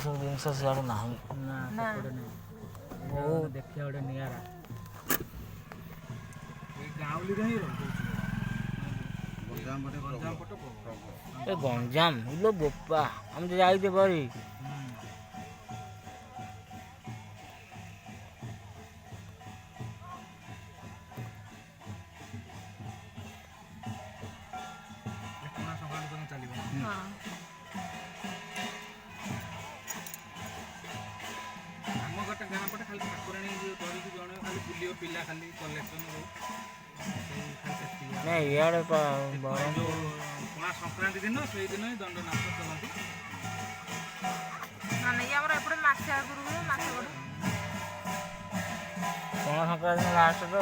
सब जिन सियाड़े ना ना बहुत देखिए गोटे निरा गाँवली ए गंजाम इलो बोपा हम तो जाइते परी गाँ पटे खाली ठाकुराणी धरिकी जड़े खाली बुलियो पिला खाली कलेक्शन नहीं यार पणा संक्रांति दिन से दिन ही दंड नाच चलती एपटे मासे आगुरी हुए मासे बड़ पणा संक्रांति लास्ट तो